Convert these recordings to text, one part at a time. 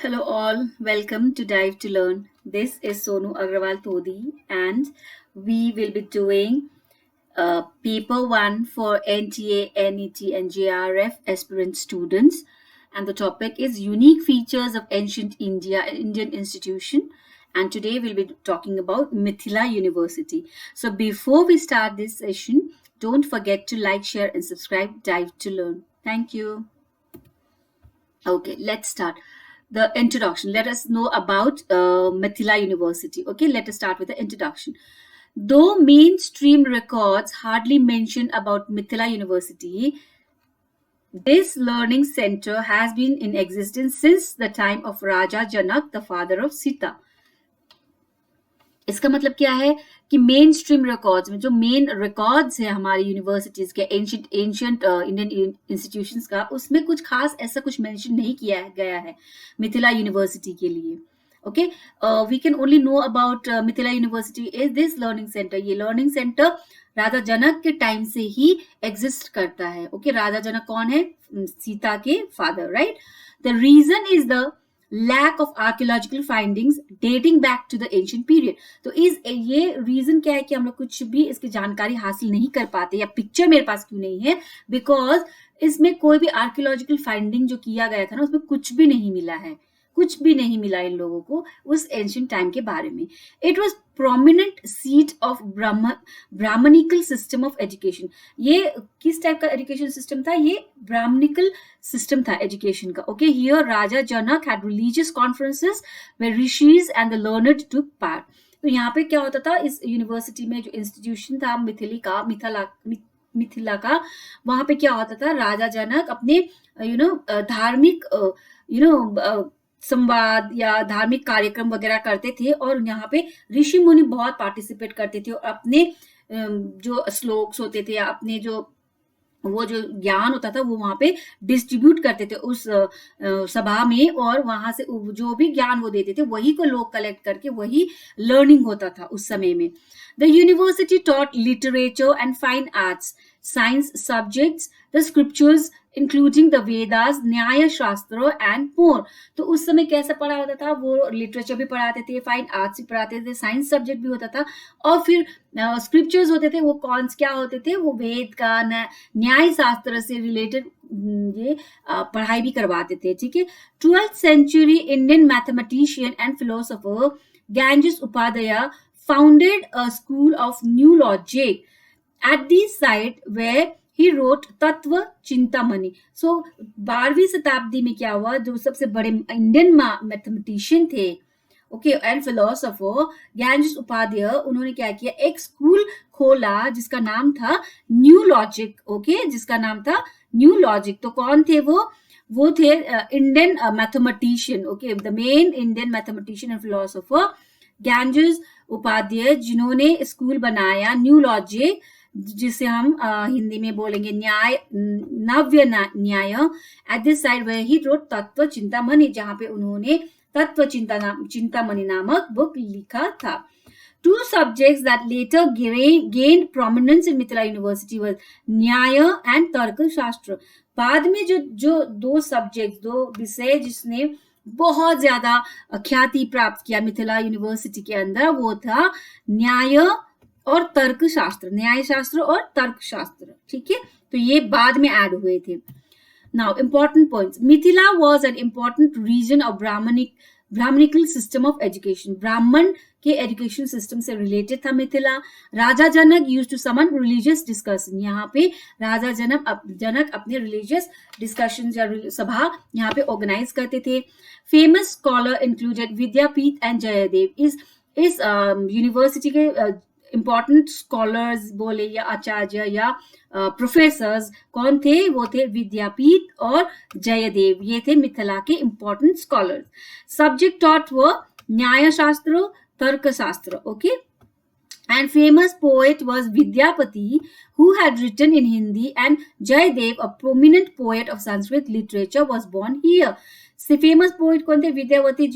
Hello all, welcome to Dive to Learn. This is Sonu Agrawal Todi and we will be doing paper 1 for NTA, NET and JRF aspirant students, and the topic is unique features of ancient India, an Indian institution, and today we'll be talking about Mithila University. So before we start this session, don't forget to like, share and subscribe Dive to Learn. Thank you. Okay, let's start. The introduction. Let us know about Mithila University. Okay, let us start with the introduction. Though mainstream records hardly mention about Mithila University, this learning center has been in existence since the time of Raja Janak, the father of Sita. इसका मतलब क्या है कि main stream records में जो main records है हमारी universities के एंशियंट इंडियन इंस्टीट्यूशंस का, उसमें कुछ खास ऐसा कुछ मेंशन नहीं किया गया है मिथिला यूनिवर्सिटी के लिए. Okay, we can only know about Mithila university is this learning centre. ये लर्निंग सेंटर राजा जनक के टाइम से ही एग्जिस्ट करता है. ओके, राजा जनक कौन है? सीता के father, right. The reason is the lack of archaeological findings dating back to the ancient period. तो ये रीजन क्या है कि हम लोग कुछ भी इसकी जानकारी हासिल नहीं कर पाते, या पिक्चर मेरे पास क्यों नहीं है? बिकॉज इसमें कोई भी आर्कियोलॉजिकल फाइंडिंग जो किया गया था ना, उसमें कुछ भी नहीं मिला है. कुछ भी नहीं मिला इन लोगों को उस एंशियंट टाइम के बारे में. It was prominent seat of Brahminical system of education. ये किस टाइप का एजुकेशन सिस्टम था? ये ब्राह्मणिकल सिस्टम था एजुकेशन का. Okay, here Raja Janak had religious conferences where rishis and the learned took part. तो यहाँ पे क्या होता था, इस यूनिवर्सिटी में जो इंस्टीट्यूशन था मिथिला का, वहां पे क्या होता था? राजा जनक अपने धार्मिक संवाद या धार्मिक कार्यक्रम वगैरह करते थे, और यहाँ पे ऋषि मुनि बहुत पार्टिसिपेट करते थे, और अपने जो श्लोक्स होते थे या अपने जो ज्ञान होता था वो वहां पे डिस्ट्रीब्यूट करते थे उस सभा में, और वहां से जो भी ज्ञान वो देते थे वही को लोग कलेक्ट करके वही लर्निंग होता था उस समय में. The university taught literature and fine arts, science subjects, the scriptures including the Vedas, न्याय शास्त्र एंड मोर. तो उस समय कैसा पढ़ा होता था? वो लिटरेचर भी पढ़ाते थे, फाइन आर्ट्स भी पढ़ाते थे, साइंस सब्जेक्ट भी होता था, और फिर स्क्रिप्चर्स होते थे. वो कौन क्या होते थे? वो वेद का, न्याय शास्त्र से रिलेटेड ये पढ़ाई भी करवाते थे. ठीक है. 12th century Indian mathematician and philosopher Gangesha Upadhyaya founded a school of new logic at the site where he wrote तत्व चिंतामणि. सो 12वीं शताब्दी में क्या हुआ? जो सबसे बड़े इंडियन मैथमेटिशियन थे, okay, and philosopher Gangesha Upadhyaya, उन्होंने क्या किया? एक स्कूल खोला जिसका नाम था न्यू लॉजिक. ओके, जिसका नाम था न्यू लॉजिक. तो कौन थे वो थे Indian mathematician. Okay, the main Indian mathematician and philosopher Gangesha Upadhyaya, जिन्होंने स्कूल बनाया न्यू लॉजिक, जिसे हम हिंदी में बोलेंगे Navya Nyaya. At this site where he wrote Tattva Chintamani, जहां पे उन्होंने तत्व चिंतामणि नामक बुक लिखा था. Two subjects that later gained prominence in Mithila University was न्याय and तर्क शास्त्र. बाद में जो दो विषय जिसने बहुत ज्यादा ख्याति प्राप्त किया मिथिला यूनिवर्सिटी के अंदर, वो था न्याय और तर्क शास्त्र, न्याय शास्त्र और तर्क शास्त्र. ठीक है, तो ये बाद में ऐड हुए थे. Now important points. Mithila was an important region of Brahminical system of education. ब्राह्मण के एजुकेशन सिस्टम से रिलेटेड था Mithila. Raja Janak used to summon religious discussion. यहाँ पे राजा जनक अपने रिलीजियस डिस्कशन या सभा यहाँ पे ऑर्गेनाइज करते थे. Famous scholar included Vidyapati and Jayadev. इस यूनिवर्सिटी के इंपॉर्टेंट स्कॉलर्स बोले या आचार्य या प्रोफेसर्स कौन थे? वो थे विद्यापीठ और जयदेव. ये थे मिथिला के इंपॉर्टेंट स्कॉलर्स. सब्जेक्ट टॉट वो न्याय शास्त्र, तर्क शास्त्र. Okay, and famous poet was Vidyapati, who had written in Hindi, and Jayadev, a prominent poet of Sanskrit literature, was born here. से फेमस पोएट कौन थे? विद्यापति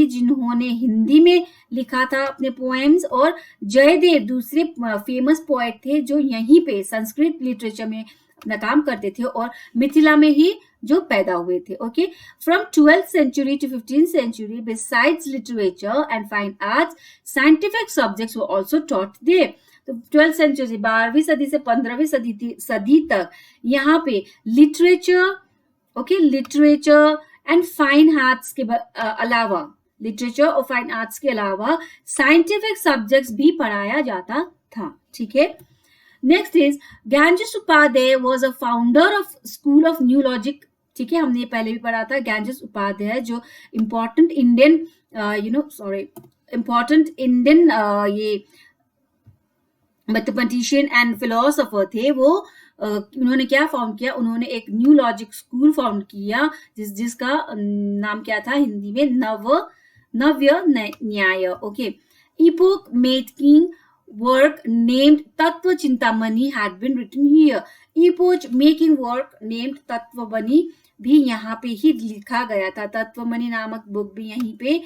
जिन्होंने हिंदी में लिखा था अपने पोएम्स, और जयदेव दूसरे फेमस पोएट थे जो यहीं पे संस्कृत लिटरेचर में अपना काम करते थे और मिथिला में ही जो पैदा हुए थे. Okay, from 12th century to 15th century, besides literature and fine arts, scientific subjects were also taught there. तो 12th सेंचुरी 12वीं सदी से 15वीं सदी तक यहाँ पे literature, okay, literature and fine arts के अलावा, लिटरेचर और फाइन आर्ट्स के अलावा साइंटिफिक सब्जेक्ट्स भी पढ़ाया जाता था. ठीक है. Next is Gyanjeet Upadhyay was a founder of school of new logic. ठीक है, हमने ये पहले भी पढ़ा था. ज्ञानजीत उपाध्याय जो इम्पोर्टेंट इंडियन इम्पोर्टेंट इंडियन ये मैथमेटिशियन एंड फिलोसोफर थे. वो उन्होंने क्या फाउंड किया, उन्होंने एक न्यू लॉजिक स्कूल फाउंड किया जिसका नाम क्या था हिंदी में, नव्य न्याय. Okay, epoch making work named Tattva Chintamani had been written here. epoch making work named Tattvamani भी यहाँ पे ही लिखा गया था. तत्वमणि नामक बुक भी यहीं पे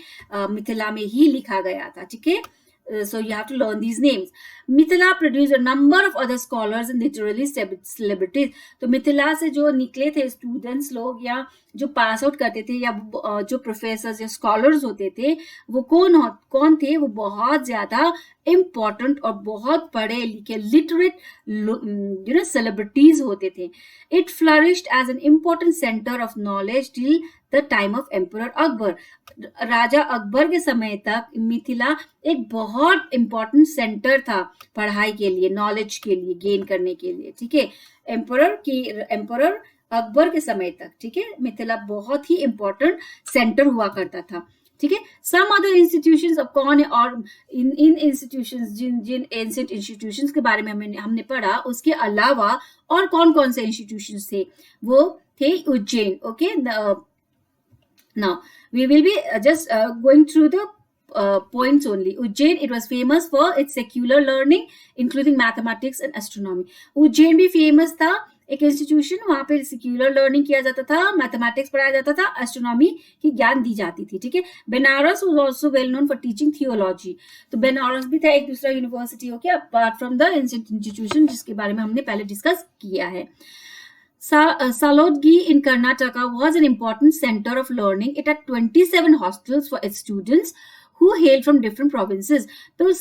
मिथिला में ही लिखा गया था. ठीक है. So you have to learn these names. Mithila produced a number of other scholars and literary celebrities. तो मिथिला से जो निकले थे स्टूडेंट्स लोग या जो पास आउट करते थे या जो प्रोफेसर्स या स्कॉलर्स होते थे, वो कौन थे? वो बहुत ज्यादा इम्पोर्टेंट और बहुत पढ़े लिखे लिटरेट सेलिब्रिटीज होते थे. It flourished as an important centre of knowledge till the time of emperor Akbar. राजा अकबर के समय तक मिथिला एक बहुत इंपॉर्टेंट सेंटर था पढ़ाई के लिए, नॉलेज के लिए, गेन करने के लिए. ठीक है, एम्परर अकबर के समय तक. ठीक है, मिथिला बहुत ही इंपॉर्टेंट सेंटर हुआ करता था. ठीक है. सम अदर इंस्टीट्यूशंस, अब कौन है और इन इंस्टीट्यूशंस, जिन एंशिएंट इंस्टीट्यूशंस के बारे में हमने पढ़ा, उसके अलावा और कौन कौन से इंस्टीट्यूशंस थे? वो थे Ujjain. Okay, now we will be just going through the points only. Ujjain, it was famous for its secular learning including mathematics and astronomy. Ujjain भी famous था, एक इंस्टीट्यूशन, वहां पे सेक्युलर लर्निंग किया जाता था, मैथमेटिक्स पढ़ाया जाता था, एस्ट्रोनॉमी की ज्ञान दी जाती थी. ठीक है. Banaras was also well known for teaching theology. तो बनारस भी था एक दूसरा university. Okay, apart from the ancient institution जिसके बारे में हमने पहले डिस्कस किया है. Salotgi in Karnataka was an important center of learning. It had 27 hostels for its students who hailed from different provinces. तो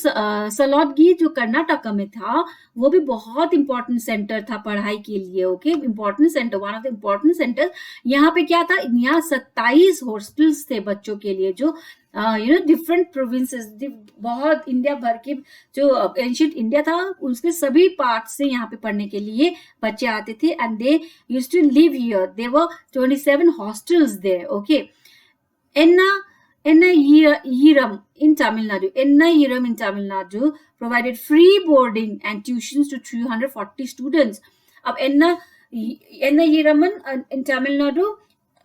सलोटगी जो कर्नाटका में था वो भी बहुत इंपॉर्टेंट सेंटर था पढ़ाई के लिए. Okay, important centre, one of the important centre. यहाँ पे क्या था, यहाँ 27 हॉस्टल्स थे बच्चों के लिए जो डिफरेंट प्रोविंसेस, बहुत इंडिया भर के जो एंशिएंट इंडिया था उसके सभी पार्ट से यहाँ पे पढ़ने के लिए बच्चे आते थे. And they used to live here. There were 27 hostels there. Okay. Ennayiram in Tamil Nadu provided free boarding and tuitions to 340 students. अब Ennayiram in Tamil Nadu,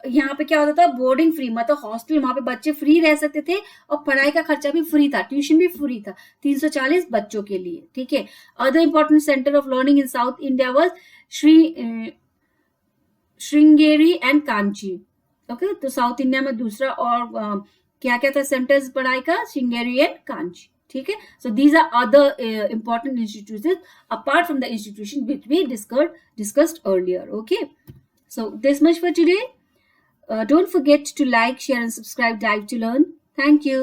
यहाँ पे क्या होता था, बोर्डिंग फ्री, मतलब हॉस्टल, वहां पे बच्चे फ्री रह सकते थे और पढ़ाई का खर्चा भी फ्री था, ट्यूशन भी फ्री था 340 बच्चों के लिए. ठीक है. Other important centre of learning in south India was Sringeri and Kanchi. Okay, तो साउथ इंडिया में दूसरा और क्या क्या था सेंटर्स पढ़ाई का, श्रृंगेरी एंड कांची. ठीक है. So these are other important institutions apart from the institution which we discussed earlier. Okay, so this much for today. Don't forget to like, share and subscribe Dive to Learn. Thank you.